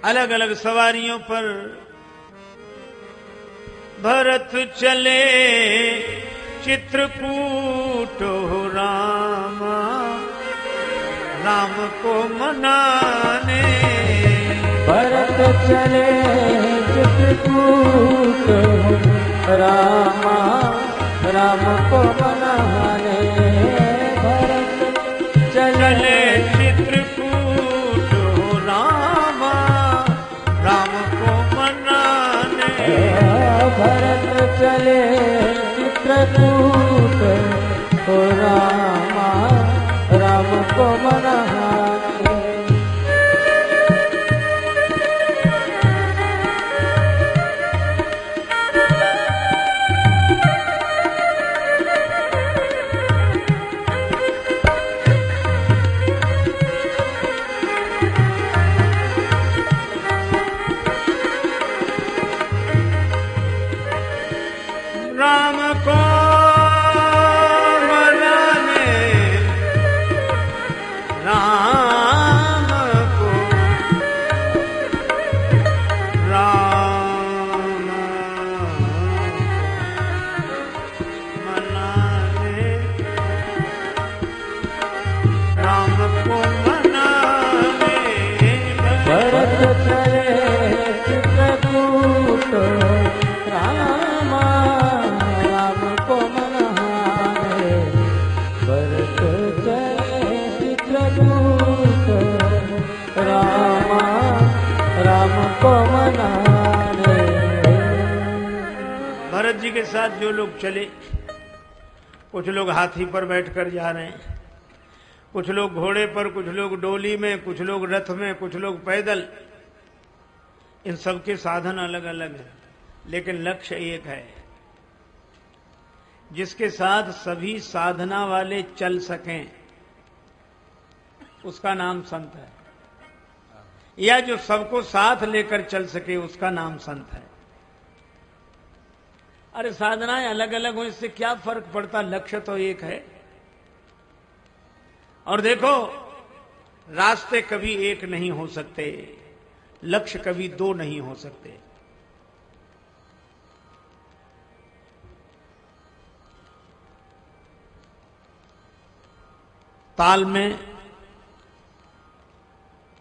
अलग अलग सवारियों पर भरत चले चित्रकूट हो रामा, राम को मनाने। भरत चले चित्रकूट हो रामा, राम को मनाने। भरत चले चित्रकूट हो रामा, राम को मनाने। भरत चले चित्रकूट हो रामा, राम को मनाने। राम को मनाने, राम को, राम मनाने, राम को मनाने। भरत चले चित्रकूट रामा, राम को मनाने। भरत चले चित्रकूट रामा, राम को मनाने। भरत जी के साथ जो लोग चले, कुछ लोग हाथी पर बैठकर जा रहे हैं, कुछ लोग घोड़े पर, कुछ लोग डोली में, कुछ लोग रथ में, कुछ लोग पैदल। इन सबके साधन अलग अलग हैं, लेकिन लक्ष्य एक है। जिसके साथ सभी साधना वाले चल सकें उसका नाम संत है, या जो सबको साथ लेकर चल सके उसका नाम संत है। अरे साधनाएं अलग अलग हो, इससे क्या फर्क पड़ता, लक्ष्य तो एक है। और देखो, रास्ते कभी एक नहीं हो सकते, लक्ष्य कभी दो नहीं हो सकते। ताल में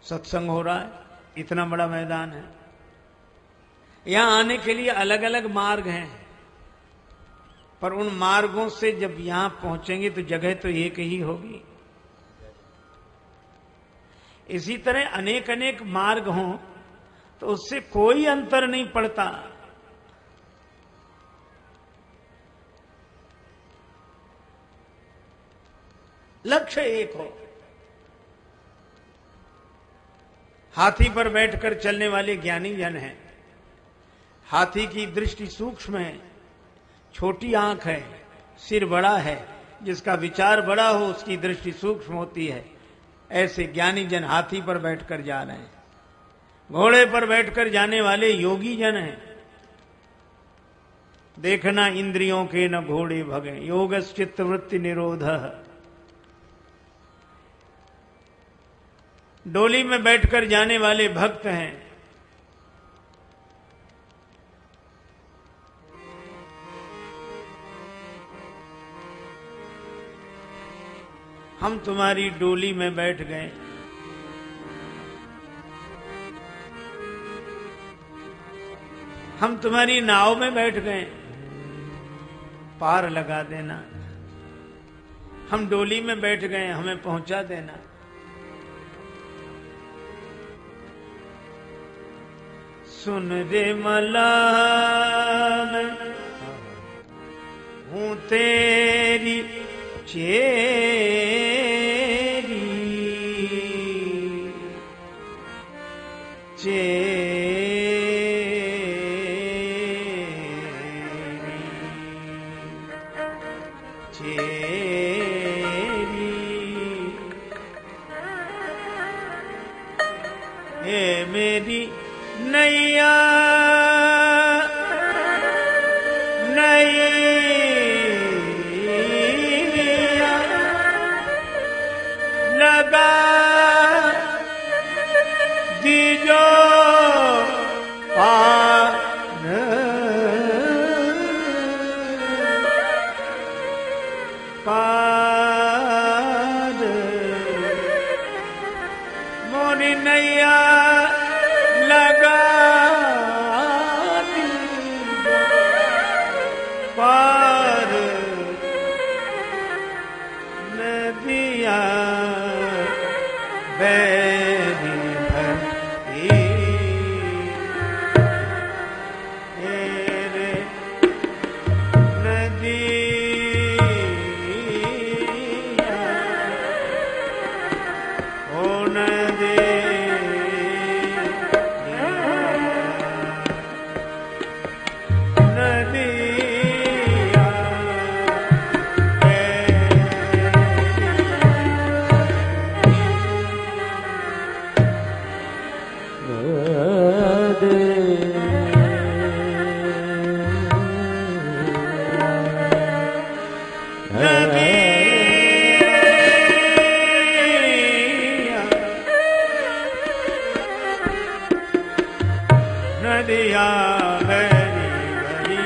सत्संग हो रहा है, इतना बड़ा मैदान है, यहां आने के लिए अलग अलग मार्ग हैं, पर उन मार्गों से जब यहां पहुंचेंगे तो जगह तो एक ही होगी। इसी तरह अनेक अनेक मार्ग हों तो उससे कोई अंतर नहीं पड़ता। लक्ष्य एक हो। हाथी पर बैठकर चलने वाले ज्ञानी जन हैं। हाथी की दृष्टि सूक्ष्म है, छोटी आंख है, सिर बड़ा है, जिसका विचार बड़ा हो उसकी दृष्टि सूक्ष्म होती है। ऐसे ज्ञानी जन हाथी पर बैठकर जा रहे हैं। घोड़े पर बैठकर जाने वाले योगी जन हैं। देखना इंद्रियों के न घोड़े भगे, योगश्चित्त वृत्ति निरोध। डोली में बैठकर जाने वाले भक्त हैं। हम तुम्हारी डोली में बैठ गए, हम तुम्हारी नाव में बैठ गए, पार लगा देना। हम डोली में बैठ गए, हमें पहुंचा देना। सुन रे मलान, हूं तेरी चेरी, हे मेरी नैया नैया लगा दीजो नदिया बैरी भरी रे नदिया ओ नदिया बैरी भरी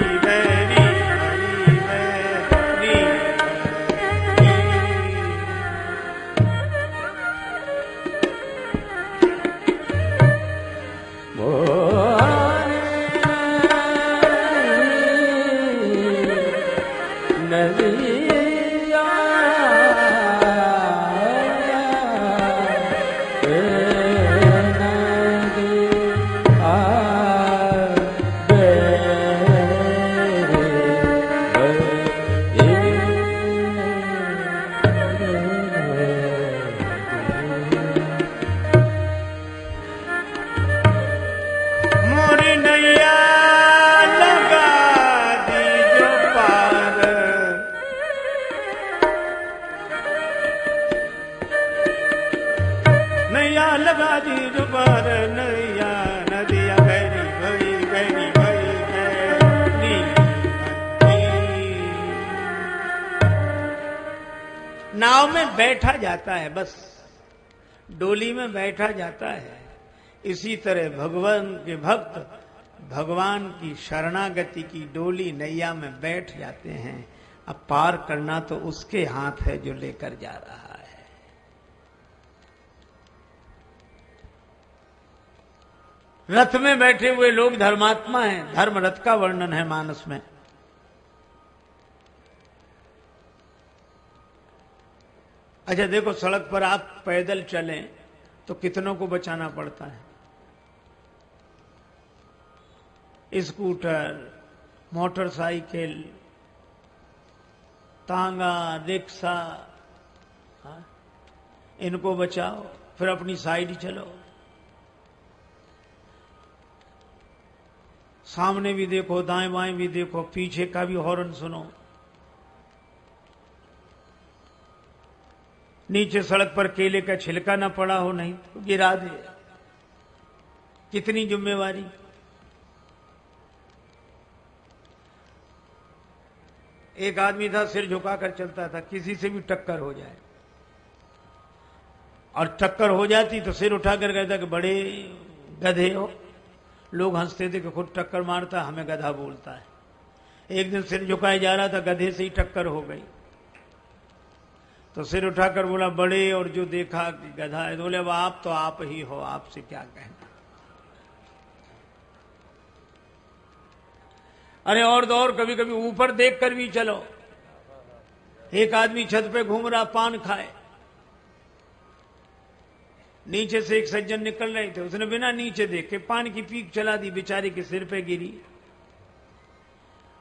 नैया लगा दी जो पार नैया नदिया बैरी भरी नाव में बैठा जाता है, बस डोली में बैठा जाता है। इसी तरह भगवान के भक्त भगवान की शरणागति की डोली नैया में बैठ जाते हैं। अब पार करना तो उसके हाथ है जो लेकर जा रहा है। रथ में बैठे हुए लोग धर्मात्मा हैं। धर्म रथ का वर्णन है मानस में। अच्छा देखो, सड़क पर आप पैदल चलें तो कितनों को बचाना पड़ता है। स्कूटर, मोटरसाइकिल, तांगा, रिक्शा, इनको बचाओ, फिर अपनी साइड चलो। सामने भी देखो, दाएं बाएं भी देखो, पीछे का भी हॉर्न सुनो। नीचे सड़क पर केले का छिलका ना पड़ा हो, नहीं तो गिरा दे। कितनी जिम्मेवारी। एक आदमी था, सिर झुकाकर चलता था, किसी से भी टक्कर हो जाए, और टक्कर हो जाती तो सिर उठाकर कहता कि बड़े गधे हो। लोग हंसते थे कि खुद टक्कर मारता, हमें गधा बोलता है। एक दिन सिर झुकाए जा रहा था, गधे से ही टक्कर हो गई, तो सिर उठाकर बोला बड़े, और जो देखा कि गधा है, तो बोले अब आप तो आप ही हो, आपसे क्या कहना। अरे और तो और, कभी कभी ऊपर देखकर भी चलो। एक आदमी छत पे घूम रहा, पान खाए, नीचे से एक सज्जन निकल रहे थे, उसने बिना नीचे देखे पान की पीक चला दी, बेचारे के सिर पे गिरी।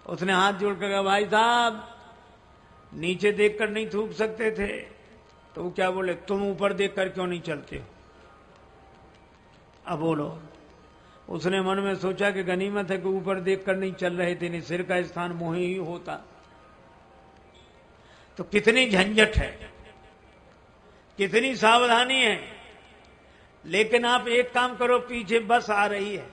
उसने हाथ जोड़कर कहा भाई साहब, नीचे देखकर नहीं थूक सकते थे? तो वो क्या बोले, तुम ऊपर देखकर क्यों नहीं चलते हो? अब बोलो। उसने मन में सोचा कि गनीमत है कि ऊपर देखकर नहीं चल रहे थे, नहीं सिर का स्थान मुंह ही होता। तो कितनी झंझट है, कितनी सावधानी है। लेकिन आप एक काम करो, पीछे बस आ रही है,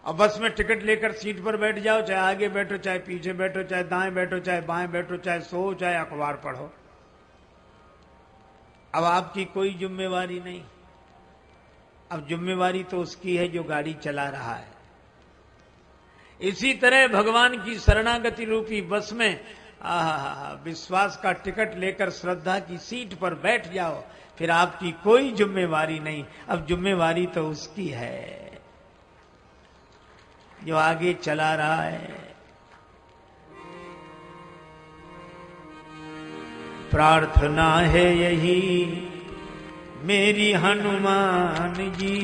और बस में टिकट लेकर सीट पर बैठ जाओ, चाहे आगे बैठो, चाहे पीछे बैठो, चाहे दाएं बैठो, चाहे बाएं बैठो, चाहे सो, चाहे अखबार पढ़ो। अब आपकी कोई जिम्मेवारी नहीं। अब जिम्मेवारी तो उसकी है जो गाड़ी चला रहा है। इसी तरह भगवान की शरणागति रूपी बस में विश्वास का टिकट लेकर श्रद्धा की सीट पर बैठ जाओ, फिर आपकी कोई जिम्मेवारी नहीं। अब जिम्मेवारी तो उसकी है जो आगे चला रहा है। प्रार्थना है यही मेरी हनुमान जी,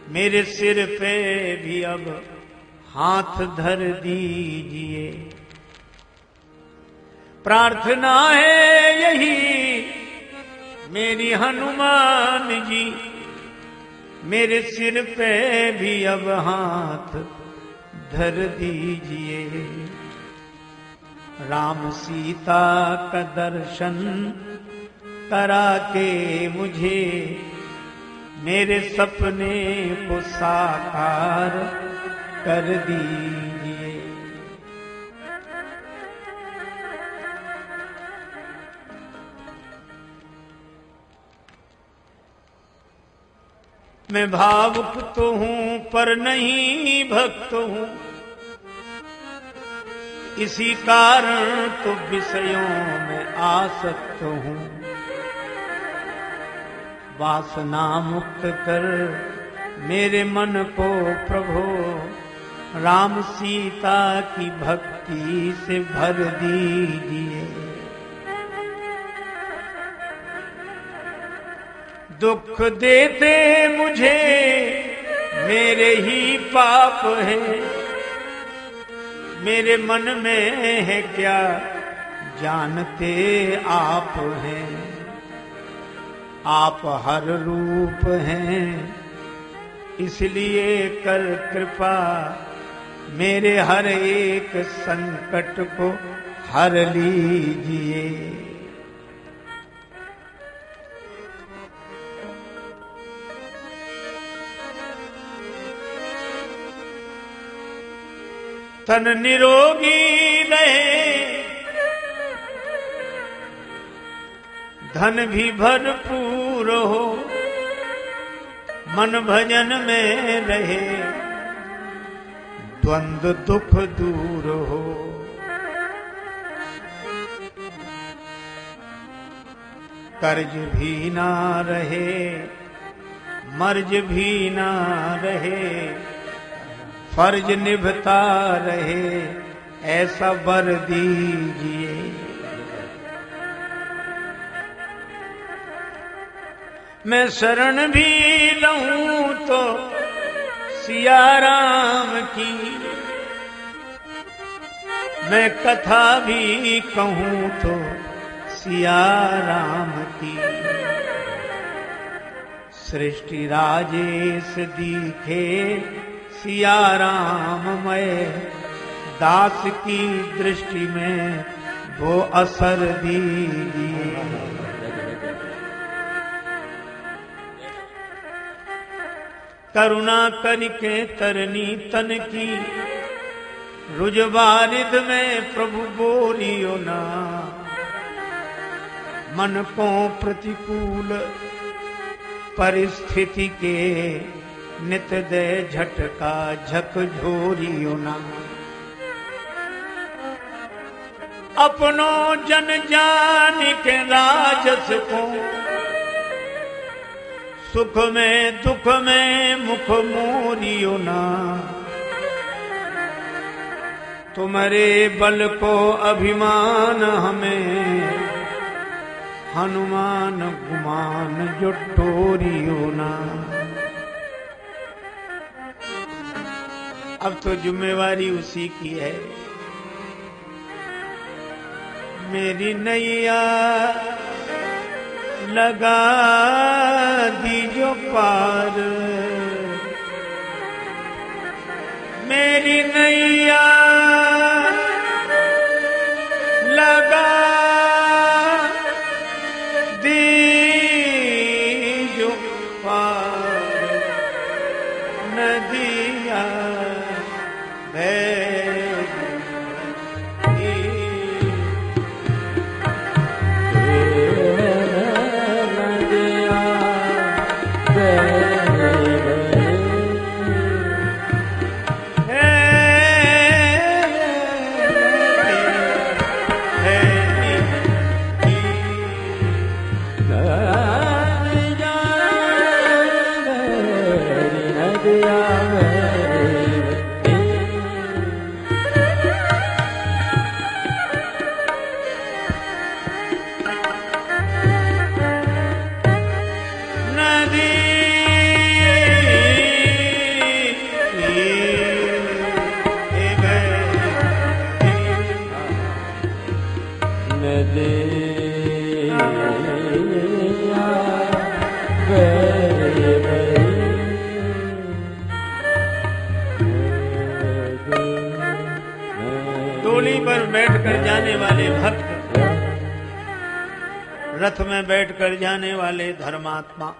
मेरे सिर पे भी अब हाथ धर दीजिए। प्रार्थना है यही मेरी हनुमान जी, मेरे सिर पे भी अब हाथ धर दीजिए। राम सीता का दर्शन करा के मुझे मेरे सपने को साकार कर दीजिए। मैं भावुक तो हूं पर नहीं भक्त हूं, इसी कारण तो विषयों में आसक्त हूं। वासना मुक्त कर मेरे मन को प्रभु, राम सीता की भक्ति से भर दीजिए। दुख देते मुझे मेरे ही पाप है, मेरे मन में है क्या जानते आप हैं। आप हर रूप हैं इसलिए कर कृपा, मेरे हर एक संकट को हर लीजिए। तन निरोगी रहे, धन भी भरपूर हो, मन भजन में रहे, द्वंद्व दुख दूर हो। कर्ज भी ना रहे, मर्ज भी ना रहे, फर्ज निभता रहे, ऐसा वर दीजिए। मैं शरण भी लऊं तो सिया राम की, मैं कथा भी कहूं तो सिया राम की। सृष्टि राजेश दिखे सिया राममय, दास की दृष्टि में वो असर दीजिए। करुणा करके तरनी तन की, रुजबारिद में प्रभु बोलियो ना। मन को प्रतिकूल परिस्थिति के नित दे झटका झकझोरियो ना। अपनों जन जान के राजस को, सुख में दुख में मुख मोरियो ना। तुम्हारे बल को अभिमान हमें, हनुमान गुमान जो टोरियो ना। अब तो जिम्मेवारी उसी की है। मेरी नैया लगा दी जो पार, मेरी नैया लगा दी जो पार, नदिया डोली पर बैठकर जाने वाले भक्त, रथ में बैठकर जाने वाले धर्मात्मा,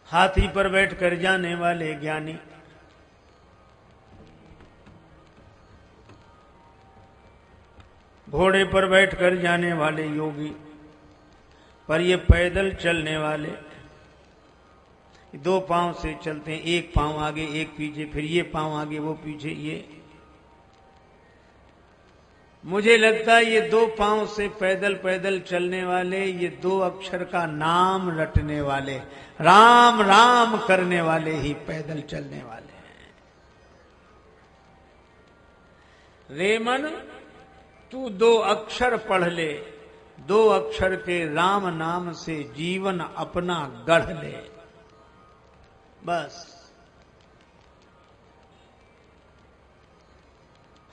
हाथी पर बैठकर जाने वाले ज्ञानी, घोड़े पर बैठकर जाने वाले योगी, पर ये पैदल चलने वाले दो पांव से चलते हैं, एक पांव आगे एक पीछे, फिर ये पांव आगे वो पीछे। ये मुझे लगता है ये दो पांव से पैदल पैदल चलने वाले, ये दो अक्षर का नाम रटने वाले, राम राम करने वाले ही पैदल चलने वाले हैं। रे मन, तू दो अक्षर पढ़ ले, दो अक्षर के राम नाम से जीवन अपना गढ़ ले, बस।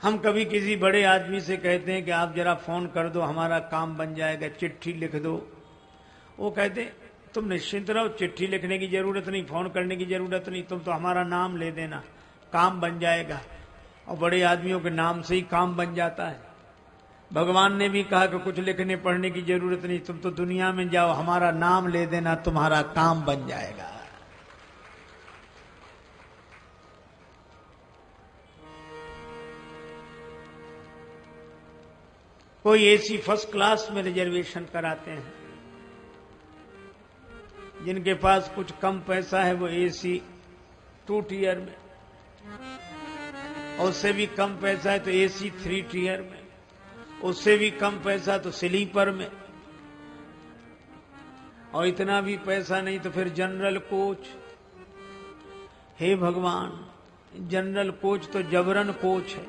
हम कभी किसी बड़े आदमी से कहते हैं कि आप जरा फोन कर दो, हमारा काम बन जाएगा, चिट्ठी लिख दो। वो कहते तुम निश्चिंत रहो, चिट्ठी लिखने की जरूरत नहीं, फोन करने की जरूरत नहीं, तुम तो हमारा नाम ले देना, काम बन जाएगा। और बड़े आदमियों के नाम से ही काम बन जाता है। भगवान ने भी कहा कि कुछ लिखने पढ़ने की जरूरत नहीं, तुम तो दुनिया में जाओ, हमारा नाम ले देना, तुम्हारा काम बन जाएगा। कोई एसी फर्स्ट क्लास में रिजर्वेशन कराते हैं, जिनके पास कुछ कम पैसा है वो एसी 2 टियर में, और उससे भी कम पैसा है तो एसी 3 टियर में, उससे भी कम पैसा तो स्लीपर में, और इतना भी पैसा नहीं तो फिर जनरल कोच। हे भगवान, जनरल कोच तो जबरन कोच है।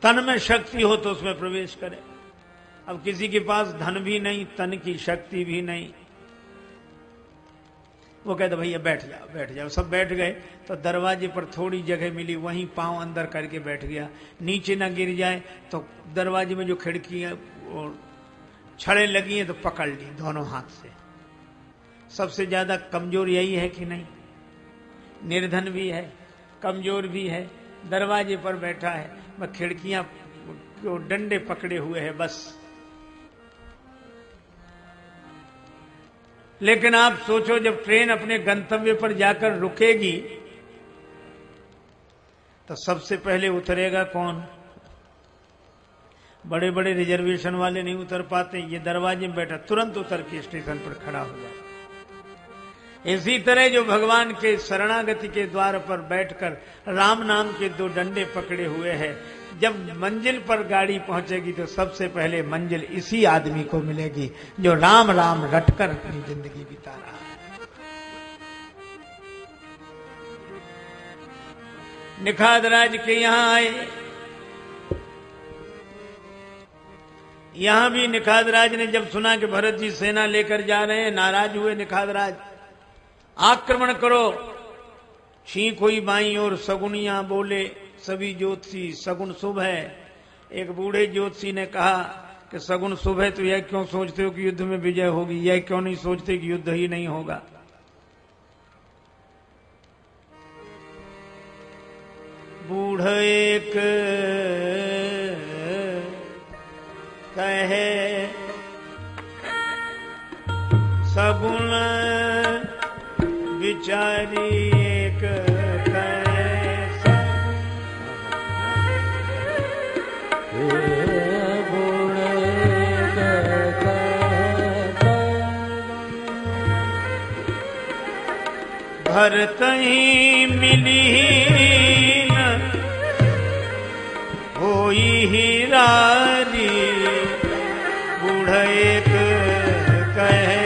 तन में शक्ति हो तो उसमें प्रवेश करे। अब किसी के पास धन भी नहीं, तन की शक्ति भी नहीं, वो कहते भैया बैठ जाओ बैठ जाओ। सब बैठ गए तो दरवाजे पर थोड़ी जगह मिली, वहीं पांव अंदर करके बैठ गया, नीचे ना गिर जाए। तो दरवाजे में जो खिड़की है और छड़ें लगी हैं तो पकड़ ली दोनों हाथ से। सबसे ज्यादा कमजोर यही है कि नहीं? निर्धन भी है, कमजोर भी है, दरवाजे पर बैठा है, वह खिड़कियां डंडे पकड़े हुए है बस। लेकिन आप सोचो, जब ट्रेन अपने गंतव्य पर जाकर रुकेगी तो सबसे पहले उतरेगा कौन? बड़े बड़े रिजर्वेशन वाले नहीं उतर पाते, ये दरवाजे में बैठा तुरंत उतर के स्टेशन पर खड़ा हो जाए। इसी तरह जो भगवान के शरणागति के द्वार पर बैठकर राम नाम के दो डंडे पकड़े हुए हैं, जब मंजिल पर गाड़ी पहुंचेगी तो सबसे पहले मंजिल इसी आदमी को मिलेगी जो राम राम रटकर अपनी जिंदगी बिता रहा है। निखाद राज के यहां आए, यहां भी निखाद राज ने जब सुना कि भरत जी सेना लेकर जा रहे हैं, नाराज हुए निखाद राज। आक्रमण करो। छींक हुई बाईं और सगुनियां बोले सभी ज्योतिषी सगुन शुभ है। एक बूढ़े ज्योतिषी ने कहा कि सगुन शुभ है तो यह क्यों सोचते हो कि युद्ध में विजय होगी? यह क्यों नहीं सोचते कि युद्ध ही नहीं होगा? बूढ़ एक कहे सगुन विचारी एक कैसा, भरत ही मिली न होई ही रारी। बूढ़ एक कहे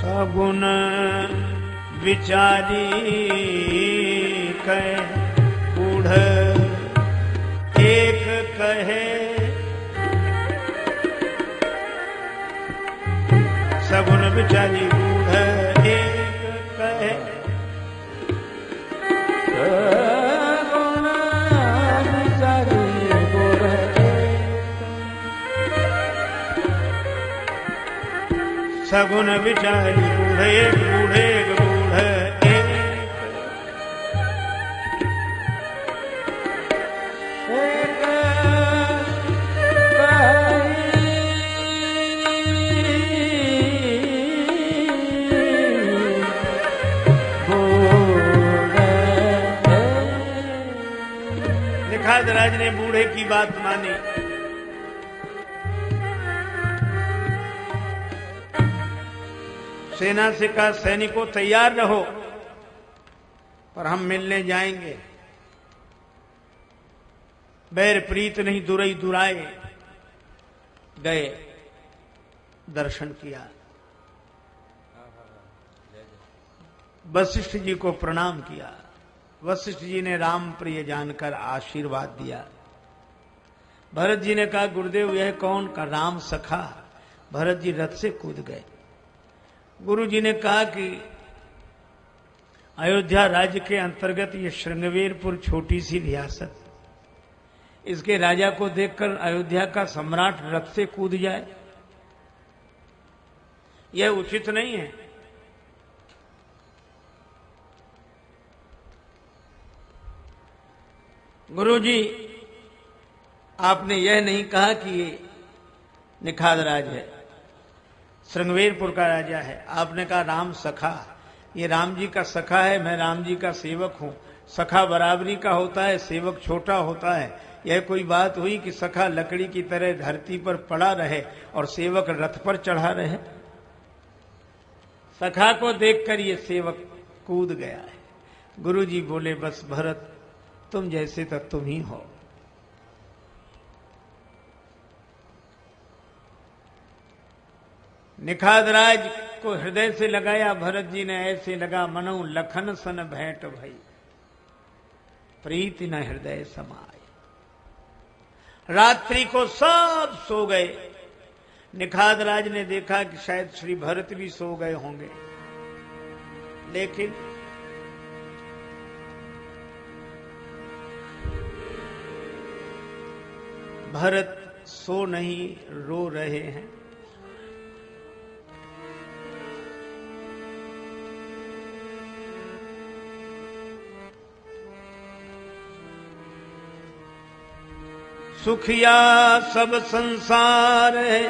सगुन विचारी कह बूढ़ एक कहे, सगुन विचारी बूढ़ एक कहे, सगुन विचारी बूढ़े बूढ़े बूढ़े निखादराज ने बूढ़े की बात मानी। सेना से कहा, सैनिकों तैयार रहो, पर हम मिलने जाएंगे। बैर प्रीत नहीं दुरई दुराए, गए दर्शन किया। वशिष्ठ जी को प्रणाम किया। वशिष्ठ जी ने राम प्रिय जानकर आशीर्वाद दिया। भरत जी ने कहा, गुरुदेव यह कौन? का राम सखा। भरत जी रथ से कूद गए। गुरु जी ने कहा कि अयोध्या राज्य के अंतर्गत ये श्रृंगवेरपुर छोटी सी रियासत, इसके राजा को देखकर अयोध्या का सम्राट रथ से कूद जाए, यह उचित नहीं है। गुरु जी, आपने यह नहीं कहा कि ये निखाद राज है, श्रृंगवेरपुर का राजा है। आपने कहा राम सखा, ये राम जी का सखा है, मैं राम जी का सेवक हूं। सखा बराबरी का होता है, सेवक छोटा होता है। यह कोई बात हुई कि सखा लकड़ी की तरह धरती पर पड़ा रहे और सेवक रथ पर चढ़ा रहे? सखा को देखकर ये सेवक कूद गया है। गुरु जी बोले, बस भरत, तुम जैसे तो तुम ही हो। निखादराज को हृदय से लगाया। भरत जी ने ऐसे लगा मनो लखन सन भेंट भई, प्रीति न हृदय समाए। रात्रि को सब सो गए। निखादराज ने देखा कि शायद श्री भरत भी सो गए होंगे, लेकिन भरत सो नहीं, रो रहे हैं। सुखिया सब संसार है,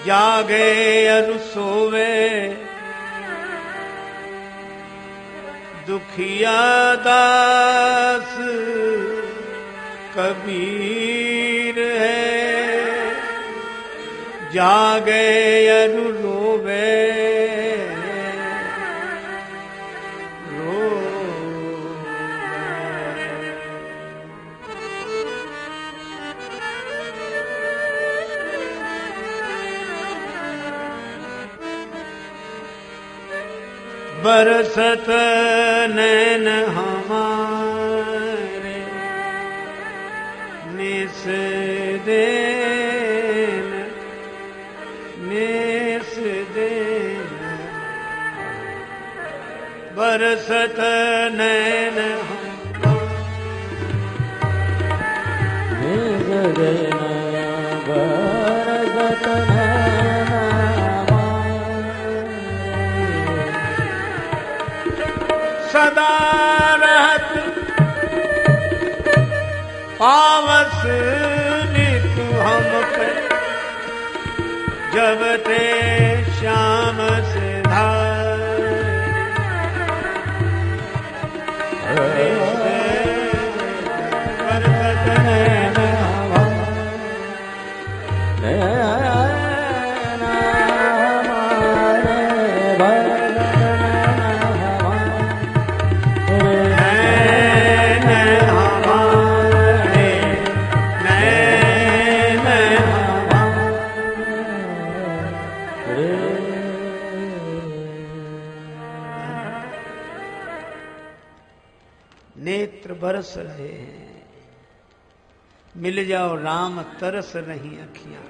जागे अरु सोवे, दुखिया दास कबीर है, जागे अरु रोवे। बरसत नैन हमारे निस देन, निस देन। बरसत नैन हमारे, बरसत सदा रहत पावस नित हम पे, जब ते श्याम से नेत्र बरस रहे हैं, मिल जाओ राम तरस रही अखियां।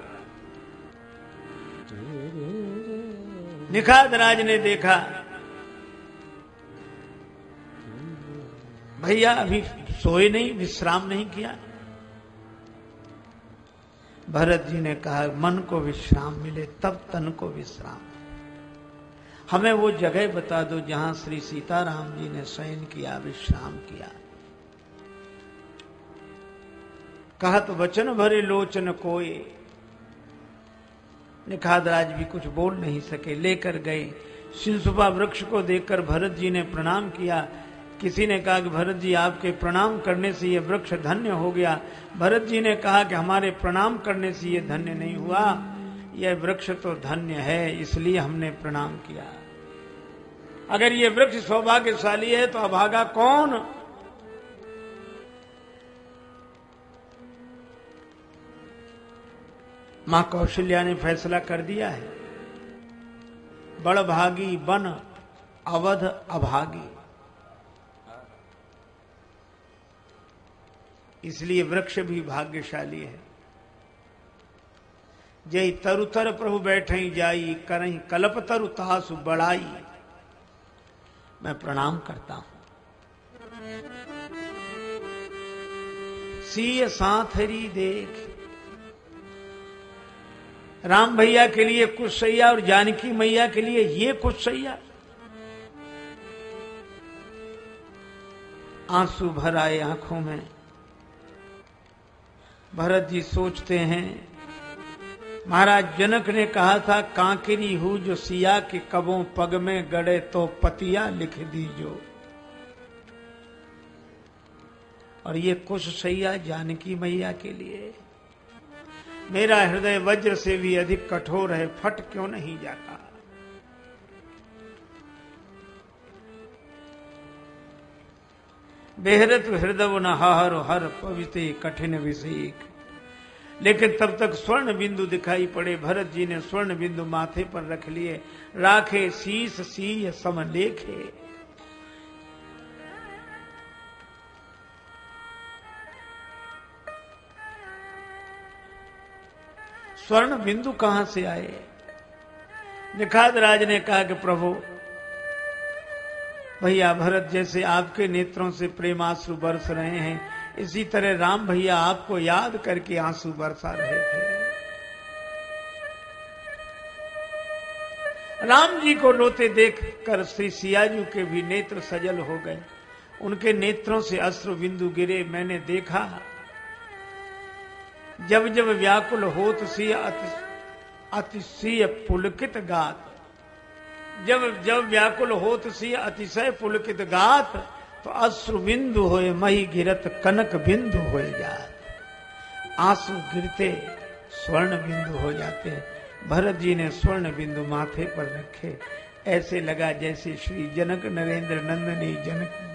निखात राज ने देखा भैया अभी सोए नहीं, विश्राम नहीं किया। भरत जी ने कहा मन को विश्राम मिले तब तन को विश्राम। हमें वो जगह बता दो जहां श्री सीताराम जी ने शयन किया, विश्राम किया। कहा तो वचन भरे लोचन कोई। निखादराज भी कुछ बोल नहीं सके, लेकर गए। शिंसुपा वृक्ष को देखकर भरत जी ने प्रणाम किया। किसी ने कहा कि भरत जी आपके प्रणाम करने से यह वृक्ष धन्य हो गया। भरत जी ने कहा कि हमारे प्रणाम करने से यह धन्य नहीं हुआ, यह वृक्ष तो धन्य है, इसलिए हमने प्रणाम किया। अगर यह वृक्ष सौभाग्यशाली है तो अभागा कौन? मां कौशल्या ने फैसला कर दिया है, बड़भागी बन अवध अभागी। इसलिए वृक्ष भी भाग्यशाली है। जय तरुतर प्रभु बैठे जाई, करही कल्प तरु तासु बड़ाई। मैं प्रणाम करता हूं। सीय साथरी देख। राम भैया के लिए कुछ सैया और जानकी मैया के लिए ये कुछ सैया। आंसू भर आए आंखों में। भरत जी सोचते हैं महाराज जनक ने कहा था कांकरी हूं जो सिया के कबों पग में गड़े तो पतिया लिख दीजो। और ये कुछ सैया जानकी मैया के लिए। मेरा हृदय वज्र से भी अधिक कठोर है, फट क्यों नहीं जाता। बेहरत हृदय न हर हर पविते कठिन विषेक। लेकिन तब तक स्वर्ण बिंदु दिखाई पड़े। भरत जी ने स्वर्ण बिंदु माथे पर रख लिए। राखे शीस सीय समलेखे। स्वर्ण बिंदु कहां से आए? निखात राज ने कहा कि प्रभु भैया भरत जैसे आपके नेत्रों से प्रेमाश्रु बरस रहे हैं, इसी तरह राम भैया आपको याद करके आंसू बरसा रहे थे। राम जी को रोते देखकर श्री सियाजू के भी नेत्र सजल हो गए। उनके नेत्रों से अश्रु बिंदु गिरे। मैंने देखा जब जब व्याकुल होत सी अतिशय पुलकित गात। जब जब व्याकुल होत सी अतिशय पुलकित गात, तो अश्रु बिंदु होए मही गिरत कनक बिंदु हो जात। आंसू गिरते स्वर्ण बिंदु हो जाते। भरत जी ने स्वर्ण बिंदु माथे पर रखे। ऐसे लगा जैसे श्री जनक नरेंद्र नंदनी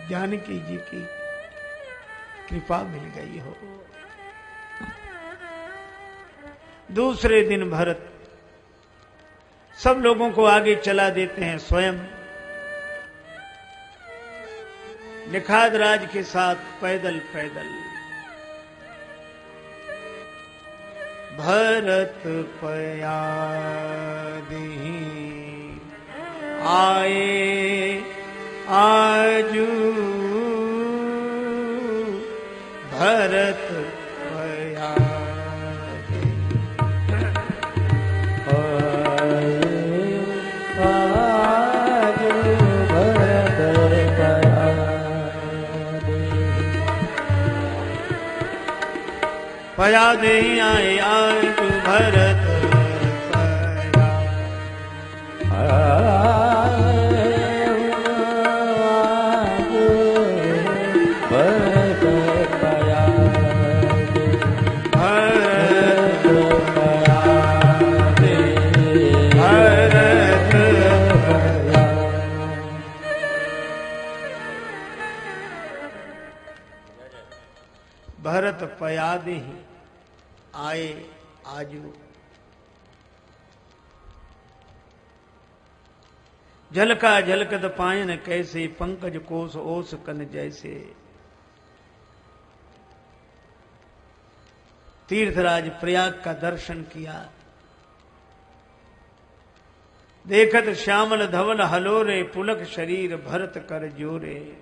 जानकी जी की कृपा मिल गई हो। दूसरे दिन भरत सब लोगों को आगे चला देते हैं। स्वयं निखाद राज के साथ पैदल पैदल भरत पयादी आए आजू। भरत पया दे आए आज भरत भरत पयादे ही आए आजू। झलका झलकत पायन कैसे पंकज कोस ओस कन जैसे। तीर्थराज प्रयाग का दर्शन किया। देखत श्यामल धवल हलोरे, पुलक शरीर भरत कर जोरे।